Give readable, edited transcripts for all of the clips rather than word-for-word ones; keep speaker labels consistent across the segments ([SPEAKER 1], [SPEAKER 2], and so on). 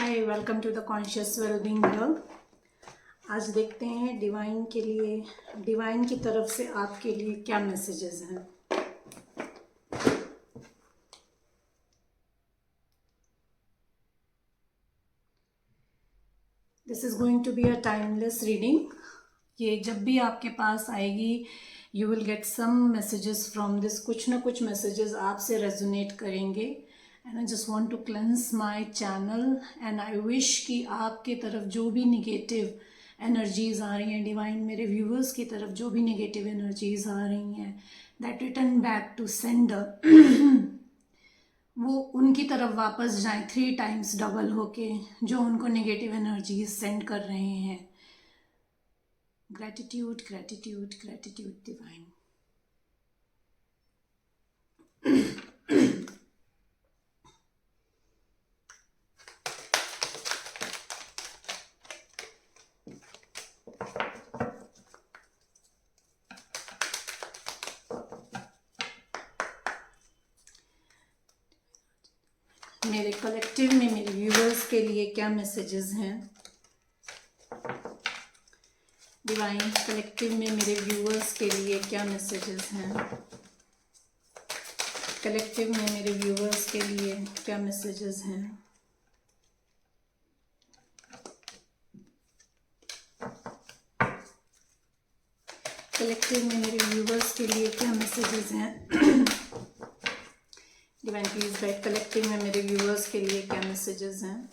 [SPEAKER 1] Hi, welcome to the conscious wellbeing world. आज देखते हैं डिवाइन के लिए, डिवाइन की तरफ से आपके लिए क्या मैसेजेस हैं। This is going to be a timeless reading. ये जब भी आपके पास आएगी you will get some messages from this. कुछ ना कुछ मैसेजेस आपसे रेजोनेट करेंगे and I just want to cleanse my channel and I wish कि आपके तरफ जो भी निगेटिव एनर्जीज आ रही हैं, डिवाइन मेरे व्यूअर्स की तरफ जो भी निगेटिव एनर्जीज आ रही हैं, that return back to sender, वो उनकी तरफ वापस जाएं 3 टाइम्स डबल होके, जो उनको नेगेटिव एनर्जीज सेंड कर रहे हैं। Gratitude gratitude gratitude divine. मेरे कलेक्टिव में मेरे व्यूअर्स के लिए क्या मैसेजेस हैं। डिवाइन कलेक्टिव में मेरे व्यूअर्स के लिए क्या मैसेजेस हैं। कलेक्टिव में मेरे व्यूअर्स के लिए क्या मैसेजेस हैं। कलेक्टिव में मेरे व्यूअर्स के लिए क्या मैसेजेस हैं। डिवाइन प्लीज गाइड कलेक्टिव में मेरे व्यूअर्स के लिए क्या मैसेजेस हैं।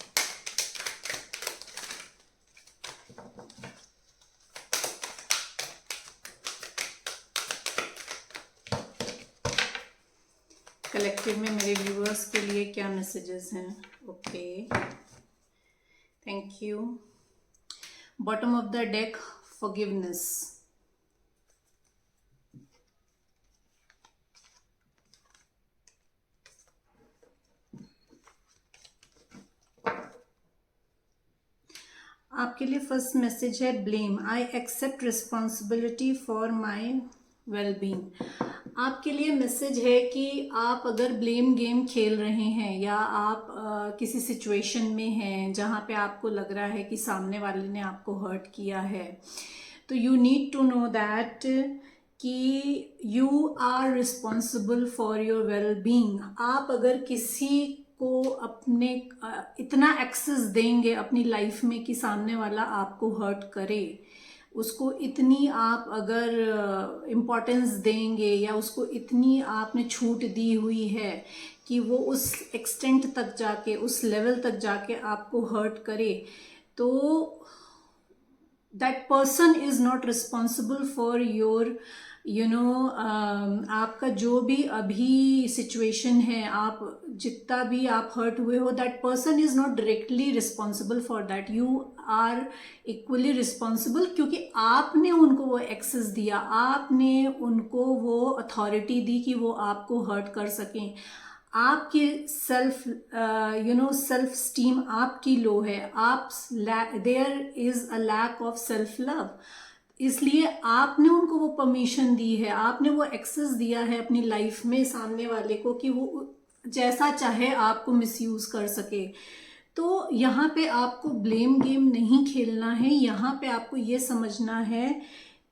[SPEAKER 1] कलेक्टिव में मेरे व्यूअर्स के लिए क्या मैसेजेस हैं। Okay, thank you. Bottom of the deck, forgiveness. आपके लिए फर्स्ट मैसेज है blame. I accept responsibility for my wellbeing. आपके लिए मैसेज है कि आप अगर ब्लेम गेम खेल रहे हैं या आप किसी सिचुएशन में हैं जहाँ पे आपको लग रहा है कि सामने वाले ने आपको हर्ट किया है, तो you need to know that कि you are responsible for your wellbeing. आप अगर किसी को अपने इतना एक्सेस देंगे अपनी लाइफ में कि सामने वाला आपको हर्ट करे, उसको इतनी आप अगर इम्पोर्टेंस देंगे या उसको इतनी आपने छूट दी हुई है कि वो उस एक्सटेंट तक जाके, उस लेवल तक जाके आपको हर्ट करे, तो that person is not responsible for your आपका जो भी अभी सिचुएशन है, आप जितना भी आप हर्ट हुए हो, that person is not directly responsible for that. You are equally responsible, क्योंकि आपने उनको वो एक्सेस दिया, आपने उनको वो अथॉरिटी दी कि वो आपको हर्ट कर सकें। आपकी सेल्फ स्टीम आपकी लो है, आप there is a lack of self love, इसलिए आपने उनको वो परमिशन दी है, आपने वो एक्सेस दिया है अपनी लाइफ में सामने वाले को कि वो जैसा चाहे आपको मिसयूज कर सके। तो यहाँ पे आपको ब्लेम गेम नहीं खेलना है, यहाँ पे आपको ये समझना है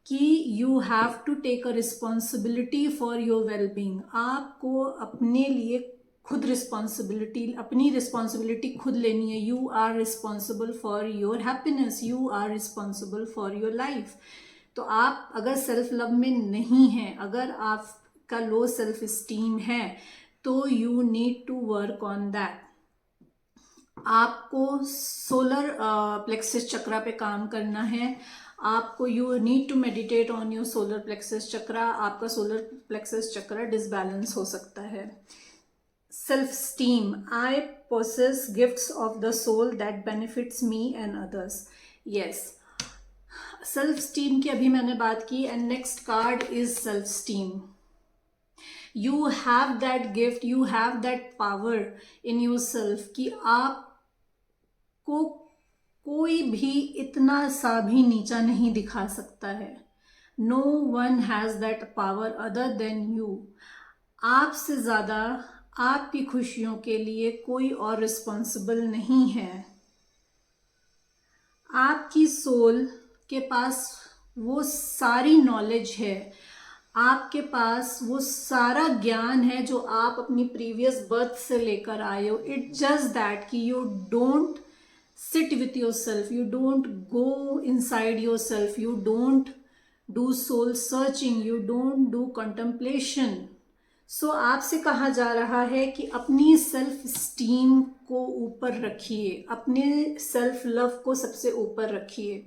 [SPEAKER 1] कि you have to take a responsibility for your wellbeing. आपको अपने लिए खुद अपनी रिस्पॉन्सिबिलिटी खुद लेनी है। You are responsible for your happiness, you are responsible for your life. तो आप अगर सेल्फ लव में नहीं हैं, अगर आपका लो सेल्फ स्टीम है, तो you need to work on that. आपको सोलर प्लेक्सस चक्रा पे काम करना है। आपको you need to meditate on your solar plexus chakra. आपका सोलर प्लेक्सस चक्रा डिसबैलेंस हो सकता है। Self esteem, I possess gifts of the soul that benefits me and others. Yes, self esteem की अभी मैंने बात की and next card is self esteem. You have that gift, you have that power in your self कि आपको कोई भी इतना सा भी नीचा नहीं दिखा सकता है। No one has that power other than you. आपसे ज़्यादा आपकी खुशियों के लिए कोई और रिस्पॉन्सिबल नहीं है। आपकी सोल के पास वो सारी नॉलेज है, आपके पास वो सारा ज्ञान है जो आप अपनी प्रीवियस बर्थ से लेकर आए हो. इट जस्ट दैट कि you don't sit with yourself, you don't go inside yourself, you don't do soul searching, you don't do contemplation. सो आपसे कहा जा रहा है कि अपनी सेल्फ स्टीम को ऊपर रखिए, अपने सेल्फ लव को सबसे ऊपर रखिए.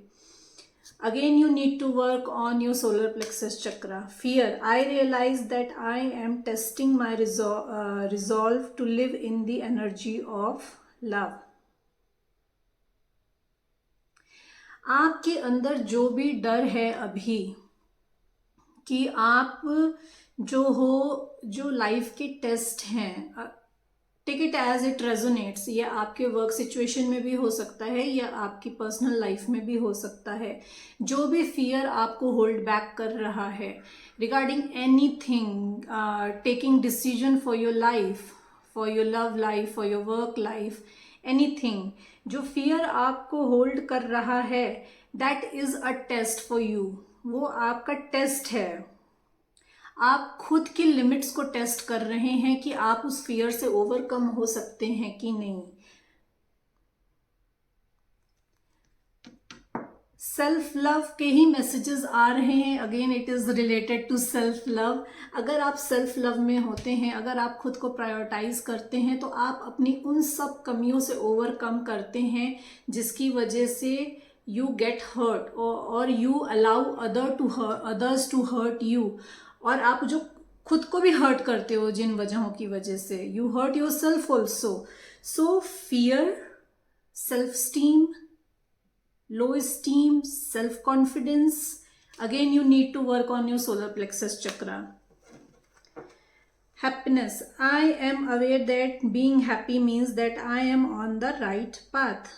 [SPEAKER 1] Again, you need to work on your solar plexus chakra. Fear. I realize that I am testing my resolve to live in the energy of love. आपके अंदर जो भी डर है अभी कि आप जो लाइफ के टेस्ट हैं, take it as it resonates. ये आपके वर्क सिचुएशन में भी हो सकता है या आपकी पर्सनल लाइफ में भी हो सकता है. जो भी फियर आपको होल्ड बैक कर रहा है regarding anything, taking decision for your life, for your love life, for your work life, anything, जो फियर आपको होल्ड कर रहा है, that is a test for you. वो आपका टेस्ट है. आप खुद की लिमिट्स को टेस्ट कर रहे हैं कि आप उस फियर से ओवरकम हो सकते हैं कि नहीं. सेल्फ लव के ही मैसेजेस आ रहे हैं. Again it is related to self love. अगर आप सेल्फ लव में होते हैं, अगर आप खुद को प्रायोरिटाइज करते हैं, तो आप अपनी उन सब कमियों से ओवरकम करते हैं जिसकी वजह से यू गेट हर्ट और you allow others to hurt you. और आप जो खुद को भी हर्ट करते हो जिन वजहों की वजह से, you hurt yourself also. So fear, self esteem, low esteem, self confidence. Again, you need to work on your solar plexus chakra. Happiness. I am aware that being happy means that I am on the right path.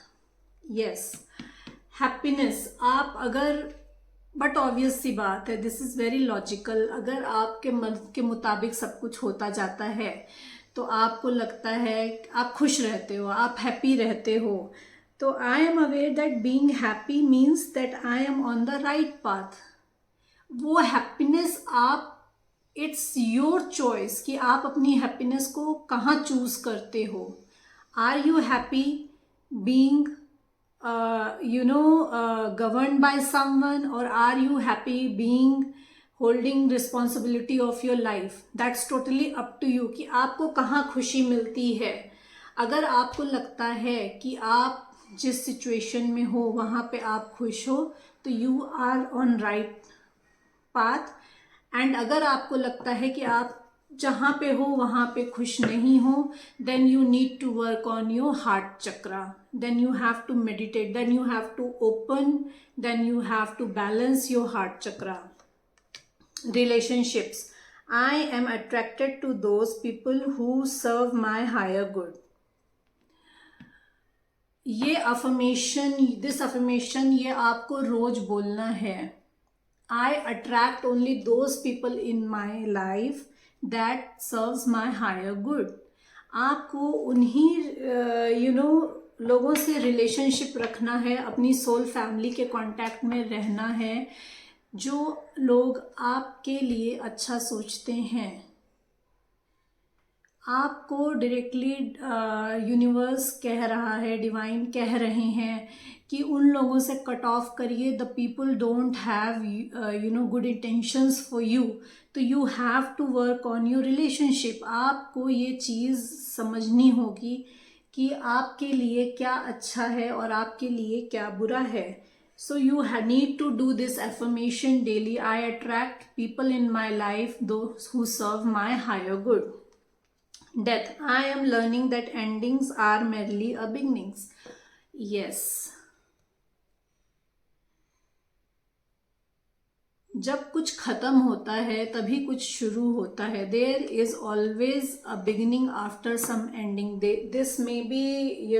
[SPEAKER 1] Yes, happiness. आप अगर, but obvious सी बात है, this is very logical. अगर आपके मन के मुताबिक सब कुछ होता जाता है तो आपको लगता है आप खुश रहते हो, आप हैप्पी रहते हो. तो I am aware that being happy means that I am on the right path. वो हैप्पीनेस आप, इट्स योर चॉइस कि आप अपनी हैप्पीनेस को कहाँ चूज करते हो. Are you happy being governed by someone, or are you happy being holding responsibility of your life? That's totally up to you कि आपको कहाँ खुशी मिलती है. अगर आपको लगता है कि आप जिस सिचुएशन में हो वहाँ पे आप खुश हो, तो you are on right path. And अगर आपको लगता है कि आप जहाँ पे हो वहाँ पे खुश नहीं हो, then you need to work on your heart chakra. Then you have to meditate, then you have to open, then you have to balance your heart chakra. Relationships. I am attracted to those people who serve my higher good. ये affirmation, this affirmation ये आपको रोज बोलना है. I attract only those people in my life that serves my higher good. आपको उन्हीं लोगों से relationship रखना है, अपनी सोल फैमिली के कांटेक्ट में रहना है, जो लोग आपके लिए अच्छा सोचते हैं. आपको डायरेक्टली यूनिवर्स कह रहा है, डिवाइन कह रहे हैं कि उन लोगों से कट ऑफ करिए. The people don't have good intentions for you. तो you have to work on your relationship. आपको ये चीज़ समझनी होगी कि आपके लिए क्या अच्छा है और आपके लिए क्या बुरा है. So you need to do this affirmation daily. I attract people in my life, those who serve my higher good. Death. I am learning that endings are merely a beginnings. Yes. जब कुछ खत्म होता है तभी कुछ शुरू होता है. There is always a beginning after some ending. This may be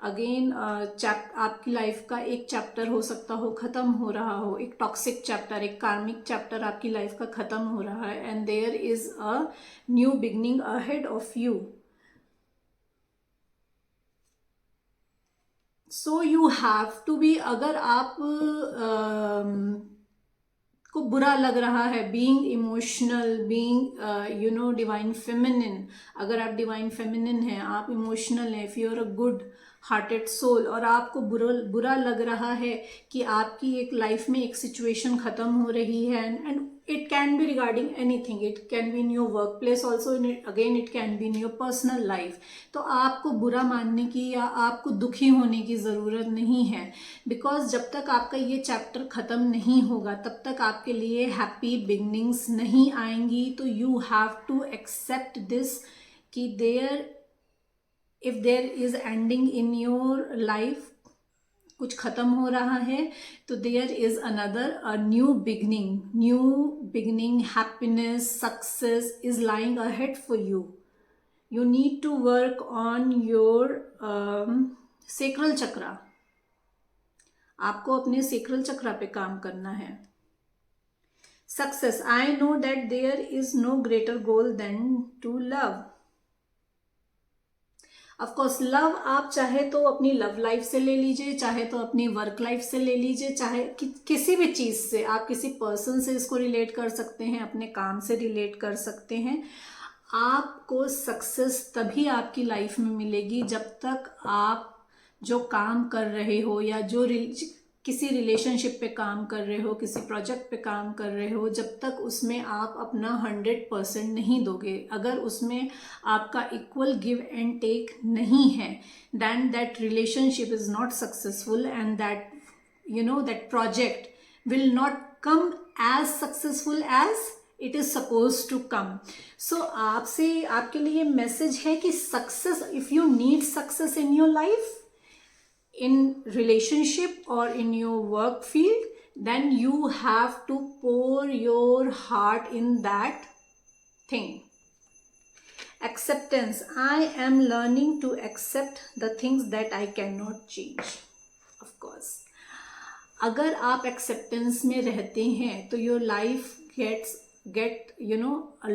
[SPEAKER 1] again आपकी लाइफ का एक चैप्टर हो सकता हो खत्म हो रहा हो, एक टॉक्सिक चैप्टर, एक कार्मिक चैप्टर आपकी लाइफ का खत्म हो रहा है, and there is a new beginning ahead of you. So you have to be, अगर आप को बुरा लग रहा है, being emotional, being divine feminine, अगर आप डिवाइन फेमिनिन हैं, आप इमोशनल हैं, if you are a good hearted soul, और आपको बुरा लग रहा है कि आपकी एक लाइफ में एक सिचुएशन खत्म हो रही है, and it can be regarding anything, it can be in your work place also, again it can be in your personal life, तो आपको बुरा मानने की या आपको दुखी होने की ज़रूरत नहीं है, बिकॉज जब तक आपका ये चैप्टर ख़त्म नहीं होगा तब तक आपके लिए हैप्पी बिगनिंग्स नहीं आएंगी। तो you have to accept this कि if there is ending in your life, कुछ खत्म हो रहा है, तो there is another a new beginning, happiness, success is lying ahead for you. You need to work on your sacral chakra, आपको अपने sacral chakra पे काम करना है। Success, I know that there is no greater goal than to love. Of course love आप चाहे तो अपनी लव लाइफ से ले लीजिए, चाहे तो अपनी वर्क लाइफ से ले लीजिए, चाहे किसी भी चीज़ से, आप किसी पर्सन से इसको रिलेट कर सकते हैं, अपने काम से रिलेट कर सकते हैं। आपको सक्सेस तभी आपकी लाइफ में मिलेगी जब तक आप जो काम कर रहे हो या किसी रिलेशनशिप पे काम कर रहे हो, किसी प्रोजेक्ट पे काम कर रहे हो, जब तक उसमें आप अपना 100% नहीं दोगे, अगर उसमें आपका इक्वल गिव एंड टेक नहीं है, then that relationship is not successful and that project will not come as successful as it is suppose to come. So आपसे, आपके लिए मैसेज है कि success, if you need success in your life, in relationship or in your work field, then you have to pour your heart in that thing. Acceptance, I am learning to accept the things that I cannot change. Of course, अगर आप acceptance में रहते हैं तो your life get a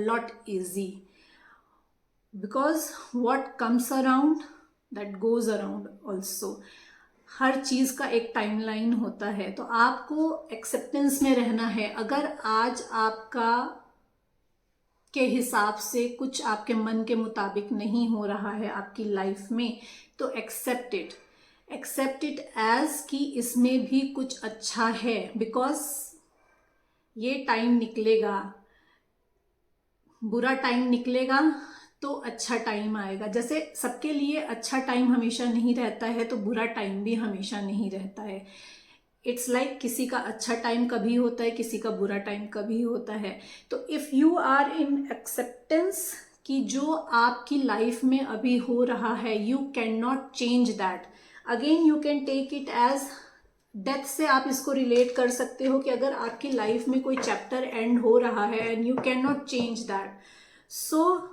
[SPEAKER 1] lot easy, because what comes around that goes around also. हर चीज़ का एक timeline होता है, तो आपको एक्सेप्टेंस में रहना है। अगर आज आपका के हिसाब से कुछ आपके मन के मुताबिक नहीं हो रहा है आपकी लाइफ में, तो एक्सेप्ट इट एज कि इसमें भी कुछ अच्छा है, बिकॉज ये टाइम निकलेगा, बुरा टाइम निकलेगा तो अच्छा टाइम आएगा। जैसे सबके लिए अच्छा टाइम हमेशा नहीं रहता है, तो बुरा टाइम भी हमेशा नहीं रहता है। इट्स लाइक किसी का अच्छा टाइम कभी होता है, किसी का बुरा टाइम कभी होता है। तो if you are in acceptance कि जो आपकी लाइफ में अभी हो रहा है, you can not change that. Again you can take it as death से आप इसको रिलेट कर सकते हो कि अगर आपकी लाइफ में कोई चैप्टर एंड हो रहा है and you can not change that, so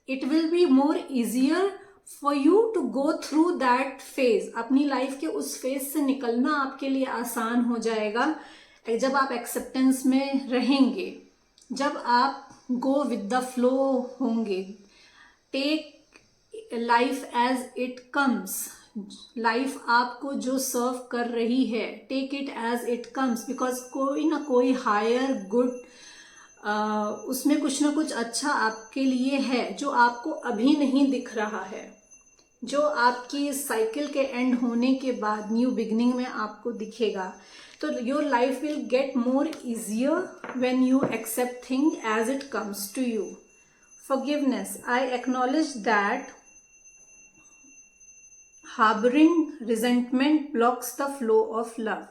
[SPEAKER 1] it will be more easier for you to go through that phase. अपनी लाइफ के उस फेज से निकलना आपके लिए आसान हो जाएगा जब आप एक्सेप्टेंस में रहेंगे, जब आप गो विद द फ्लो होंगे। Take life as it comes, life आपको जो सर्व कर रही है, take it as it comes, because कोई ना कोई हायर गुड उसमें कुछ ना कुछ अच्छा आपके लिए है जो आपको अभी नहीं दिख रहा है, जो आपकी साइकिल के एंड होने के बाद न्यू बिगनिंग में आपको दिखेगा। तो your life will get more easier when you accept thing as it comes to you. Forgiveness, I acknowledge that harbouring resentment blocks the flow of love.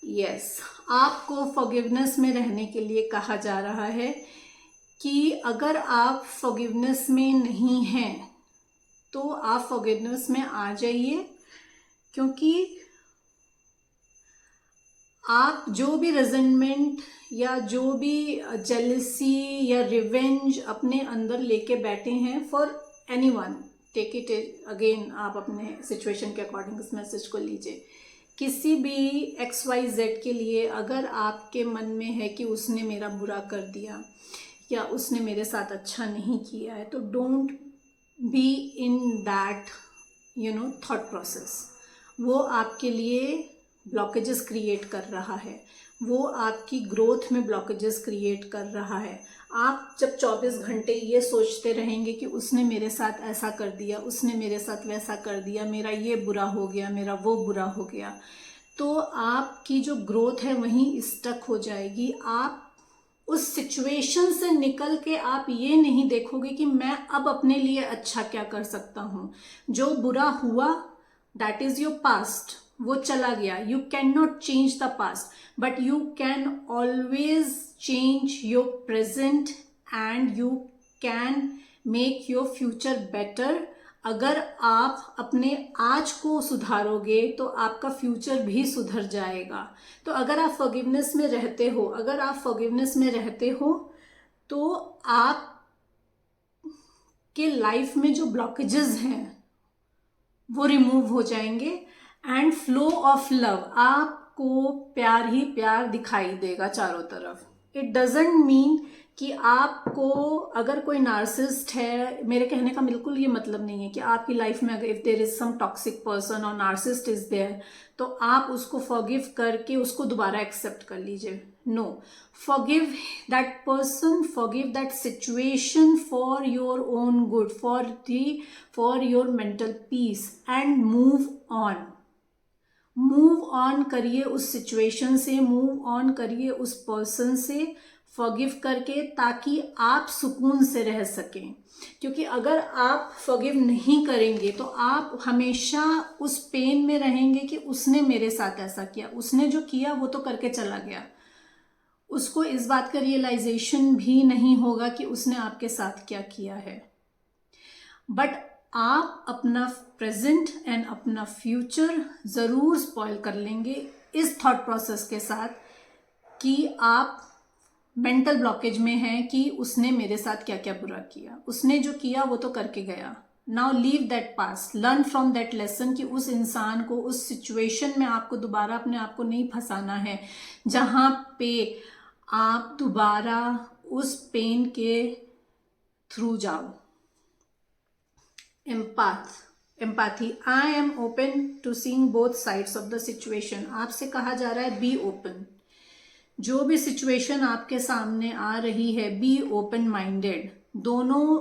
[SPEAKER 1] Yes, आपको forgiveness में रहने के लिए कहा जा रहा है कि अगर आप फॉरगिवनेस में नहीं हैं तो आप फॉरगिवनेस में आ जाइए, क्योंकि आप जो भी रेजेंटमेंट या जो भी जेलसी या रिवेंज अपने अंदर लेके बैठे हैं for anyone, take it again, आप अपने सिचुएशन के अकॉर्डिंग इस मैसेज को लीजिए। किसी भी XYZ के लिए अगर आपके मन में है कि उसने मेरा बुरा कर दिया या उसने मेरे साथ अच्छा नहीं किया है, तो don't be in that thought process, वो आपके लिए ब्लॉकेजेस क्रिएट कर रहा है, वो आपकी ग्रोथ में ब्लॉकेजेस क्रिएट कर रहा है। आप जब 24 घंटे ये सोचते रहेंगे कि उसने मेरे साथ ऐसा कर दिया, उसने मेरे साथ वैसा कर दिया, मेरा ये बुरा हो गया, मेरा वो बुरा हो गया, तो आपकी जो ग्रोथ है वहीं स्टक हो जाएगी। आप उस सिचुएशन से निकल के आप ये नहीं देखोगे कि मैं अब अपने लिए अच्छा क्या कर सकता हूँ। जो बुरा हुआ दैट इज योर पास्ट, वो चला गया। You can not change the past but you can always change your present and you can make your future better. अगर आप अपने आज को सुधारोगे तो आपका फ्यूचर भी सुधर जाएगा। तो अगर आप फॉरगिवनेस में रहते हो, तो आप के लाइफ में जो ब्लॉकेजेस हैं वो रिमूव हो जाएंगे एंड फ्लो ऑफ लव, आपको प्यार ही प्यार दिखाई देगा चारों तरफ। इट डजेंट मीन कि आपको, अगर कोई नार्सिसिस्ट है, मेरे कहने का बिल्कुल ये मतलब नहीं है कि आपकी लाइफ में अगर if there is some toxic person और नार्सिसिस्ट इज देयर तो आप उसको फॉरगिव करके उसको दोबारा एक्सेप्ट कर लीजिए। No, forgive that person, forgive that situation for your own good, for your mental peace and move on करिए उस सिचुएशन से, मूव ऑन करिए उस पर्सन से फॉरगिव करके, ताकि आप सुकून से रह सकें। क्योंकि अगर आप फॉरगिव नहीं करेंगे तो आप हमेशा उस पेन में रहेंगे कि उसने मेरे साथ ऐसा किया, उसने जो किया वो तो करके चला गया। उसको इस बात का रियलाइजेशन भी नहीं होगा कि उसने आपके साथ क्या किया है। बट आप अपना प्रेजेंट एंड अपना फ्यूचर ज़रूर स्पॉइल कर लेंगे इस थॉट प्रोसेस के साथ कि आप मेंटल ब्लॉकेज में हैं कि उसने मेरे साथ क्या क्या बुरा किया, उसने जो किया वो तो करके गया। Now leave that past, learn from that lesson कि उस इंसान को, उस सिचुएशन में आपको दोबारा अपने आप को नहीं फंसाना है जहाँ पे आप दोबारा उस पेन के थ्रू जाओ। Empathy, I am open to seeing both sides of the situation. आपसे कहा जा रहा है बी ओपन। जो भी सिचुएशन आपके सामने आ रही है, बी ओपन माइंडेड। दोनों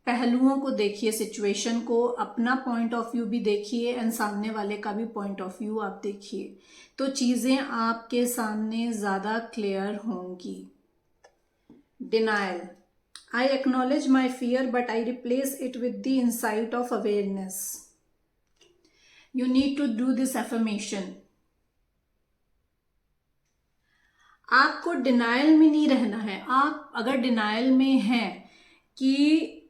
[SPEAKER 1] पहलुओं को देखिए, सिचुएशन को, अपना पॉइंट ऑफ व्यू भी देखिए एंड सामने वाले का भी पॉइंट ऑफ व्यू आप देखिए, तो चीज़ें आपके सामने ज़्यादा क्लियर होंगी। Denial, I acknowledge my fear but I replace it with the insight of awareness. You need to do this affirmation. आपको डिनायल में नहीं रहना है। आप अगर डिनायल में हैं कि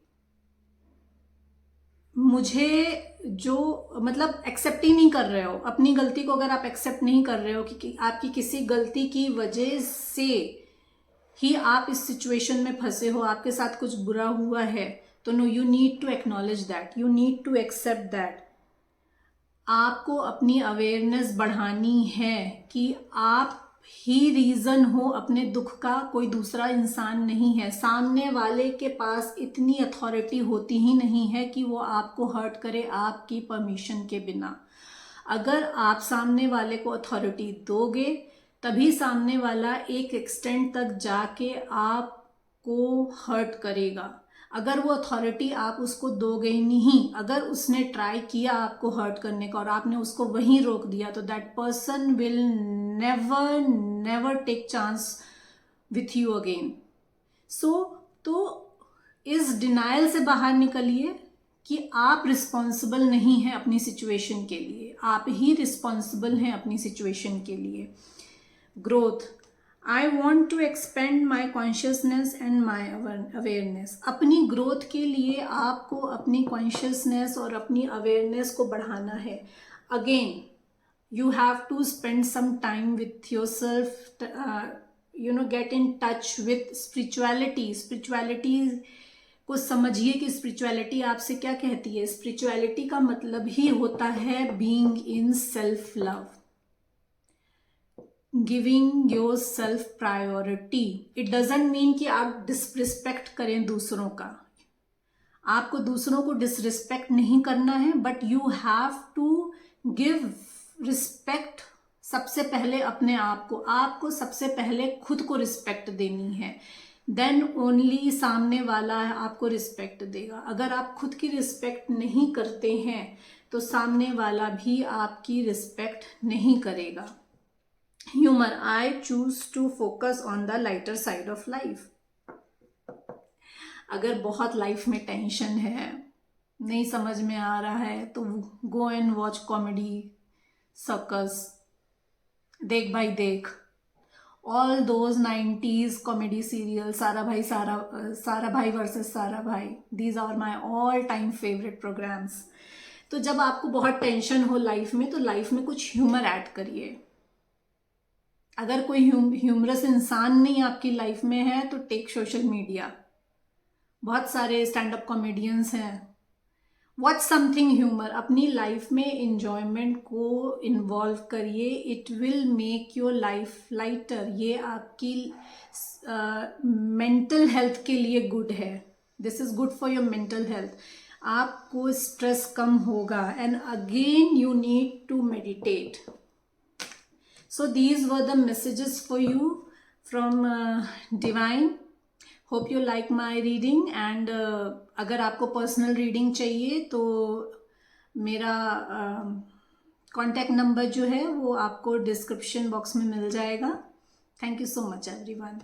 [SPEAKER 1] मुझे जो, मतलब एक्सेप्ट ही नहीं कर रहे हो अपनी गलती को, अगर आप एक्सेप्ट नहीं कर रहे हो कि आपकी किसी गलती की वजह से ही आप इस सिचुएशन में फंसे हो, आपके साथ कुछ बुरा हुआ है, तो no, you need to acknowledge that, you need to accept that. आपको अपनी अवेयरनेस बढ़ानी है कि आप ही रीज़न हो अपने दुख का, कोई दूसरा इंसान नहीं है। सामने वाले के पास इतनी अथॉरिटी होती ही नहीं है कि वो आपको हर्ट करे आपकी परमिशन के बिना। अगर आप सामने वाले को अथॉरिटी दोगे तभी सामने वाला एक एक्सटेंट तक जाके आपको हर्ट करेगा। अगर वो अथॉरिटी आप उसको दोगे नहीं, अगर उसने ट्राई किया आपको हर्ट करने का और आपने उसको वहीं रोक दिया, तो that person will never take chance with you again. तो इस डिनायल से बाहर निकलिए कि आप रिस्पॉन्सिबल नहीं हैं अपनी सिचुएशन के लिए, आप ही रिस्पॉन्सिबल हैं अपनी सिचुएशन के लिए। Growth, I want to expand my consciousness and my awareness. अपनी ग्रोथ के लिए आपको अपनी कॉन्शियसनेस और अपनी अवेयरनेस को बढ़ाना है। Again you have to spend some time with yourself, get in touch with spirituality को समझिए कि स्पिरिचुअलिटी आपसे क्या कहती है। स्पिरिचुअलिटी का मतलब ही होता है being in self love, giving your self priority. It doesn't mean कि आप डिसरिस्पेक्ट करें दूसरों का। आपको दूसरों को डिसरिस्पेक्ट नहीं करना है, but you have to give respect सबसे पहले अपने आप को। आपको सबसे पहले खुद को रिस्पेक्ट देनी है, देन ओनली सामने वाला आपको रिस्पेक्ट देगा। अगर आप खुद की रिस्पेक्ट नहीं करते हैं तो सामने वाला भी आपकी रिस्पेक्ट नहीं करेगा। Humour, I choose to focus on the lighter side of life. अगर बहुत लाइफ में टेंशन है, नहीं समझ में आ रहा है, तो go and watch comedy, circus, देख भाई देख, all those 90s comedy serial, सारा भाई versus Sarabhai, these are my all time favourite programmes. तो जब आपको बहुत टेंशन हो लाइफ में, तो लाइफ में कुछ ह्यूमर ऐड करिए। अगर कोई ह्यूमरस इंसान नहीं आपकी लाइफ में है तो टेक सोशल मीडिया, बहुत सारे स्टैंड अप कॉमेडियंस हैं। वॉच समथिंग ह्यूमर, अपनी लाइफ में इंजॉयमेंट को इन्वॉल्व करिए, it will make your life lighter. ये आपकी मेंटल हेल्थ के लिए गुड है, this is good for your mental health. आपको स्ट्रेस कम होगा, and again you need to meditate. So these were the messages for you from divine. Hope you like my reading, and अगर आपको personal reading चाहिए तो मेरा contact number जो है वो आपको डिस्क्रिप्शन बॉक्स में मिल जाएगा। Thank you so much everyone.